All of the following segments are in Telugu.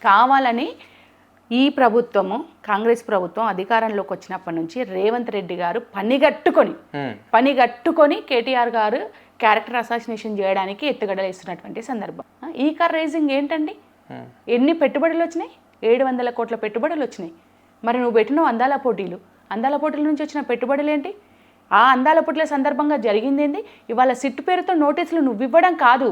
కావాలని ఈ ప్రభుత్వము కాంగ్రెస్ ప్రభుత్వం అధికారంలోకి వచ్చినప్పటి నుంచి రేవంత్ రెడ్డి గారు పనిగట్టుకొని కేటీఆర్ గారు క్యారెక్టర్ అసాసినేషన్ చేయడానికి ఎత్తుగడలు ఇస్తున్నటువంటి సందర్భం. ఈ కార్ రైజింగ్ ఏంటండి? ఎన్ని పెట్టుబడులు వచ్చినాయి? 700 కోట్ల పెట్టుబడులు వచ్చినాయి. మరి నువ్వు పెట్టిన అందాల పోటీల నుంచి వచ్చిన పెట్టుబడులు ఏంటి? ఆ అందాల పోటీల సందర్భంగా జరిగింది ఏంది? ఇవాళ సిట్ పేరుతో నోటీసులు నువ్వు ఇవ్వడం కాదు,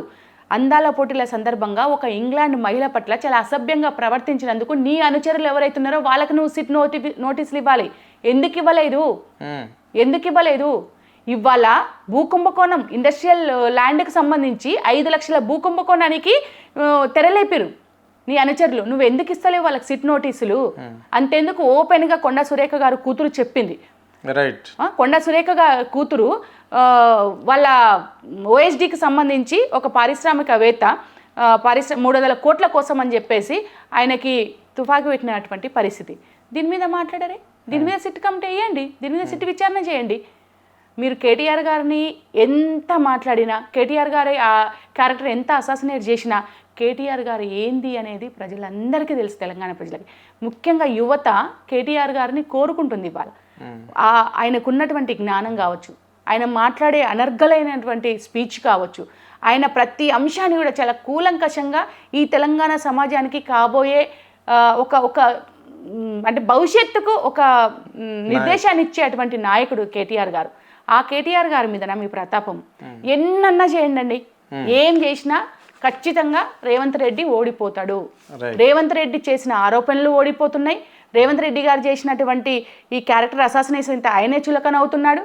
అందాల పోటీల సందర్భంగా ఒక ఇంగ్లాండ్ మహిళ పట్ల చాలా అసభ్యంగా ప్రవర్తించినందుకు నీ అనుచరులు ఎవరైతున్నారో వాళ్ళకి నువ్వు సిట్ నోటీసులు ఇవ్వాలి. ఎందుకు ఇవ్వలేదు? ఇవాళ భూకుంభకోణం ఇండస్ట్రియల్ ల్యాండ్కి సంబంధించి 5 లక్షల భూకుంభకోణానికి తెరలేపారు నీ అనుచరులు. నువ్వు ఎందుకు ఇస్తలేవు వాళ్ళకి సిట్ నోటీసులు? అంతెందుకు ఓపెన్గా కొండా సురేఖ గారు కూతురు చెప్పింది. కొండా సురేఖ కూతురు వాళ్ళ ఓఎస్డీకి సంబంధించి ఒక పారిశ్రామికవేత్త 300 కోట్ల కోసం అని చెప్పేసి ఆయనకి తుపాకీ పెట్టినటువంటి పరిస్థితి. దీని మీద మాట్లాడారే? దీని మీద సిట్ కమిటీ వేయండి, దీని మీద సిట్ విచారణ చేయండి. మీరు కేటీఆర్ గారిని ఎంత మాట్లాడినా, కేటీఆర్ గారి ఆ క్యారెక్టర్ ఎంత అసాసినేట్ చేసినా, కేటీఆర్ గారు ఏంది అనేది ప్రజలందరికీ తెలుసు. తెలంగాణ ప్రజలకి, ముఖ్యంగా యువత కేటీఆర్ గారిని కోరుకుంటుంది. ఇవాళ ఆయనకున్నటువంటి జ్ఞానం కావచ్చు, ఆయన మాట్లాడే అనర్గలైనటువంటి స్పీచ్ కావచ్చు, ఆయన ప్రతి అంశాన్ని కూడా చాలా కూలంకషంగా ఈ తెలంగాణ సమాజానికి కాబోయే ఒక అంటే భవిష్యత్తుకు ఒక నిర్దేశాన్ని ఇచ్చేటువంటి నాయకుడు కేటీఆర్ గారు. ఆ కేటీఆర్ గారి మీద మీ ప్రతాపం ఎన్నన్నా చేయండి, ఏం చేసినా ఖచ్చితంగా రేవంత్ రెడ్డి ఓడిపోతాడు. రేవంత్ రెడ్డి చేసిన ఆరోపణలు ఓడిపోతున్నాయి. రేవంత్ రెడ్డి గారు చేసినటువంటి ఈ క్యారెక్టర్ అసాసినేషన్ ఆయనే చులకన అవుతున్నాడు.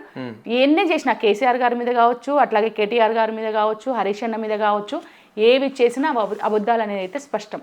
ఎన్నే చేసినా కేసీఆర్ గారి మీద కావచ్చు, అట్లాగే కేటీఆర్ గారి మీద కావచ్చు, హరీష్ అన్న మీద కావచ్చు, ఏవి చేసినా అబద్ధాలు అనేది అయితే స్పష్టం.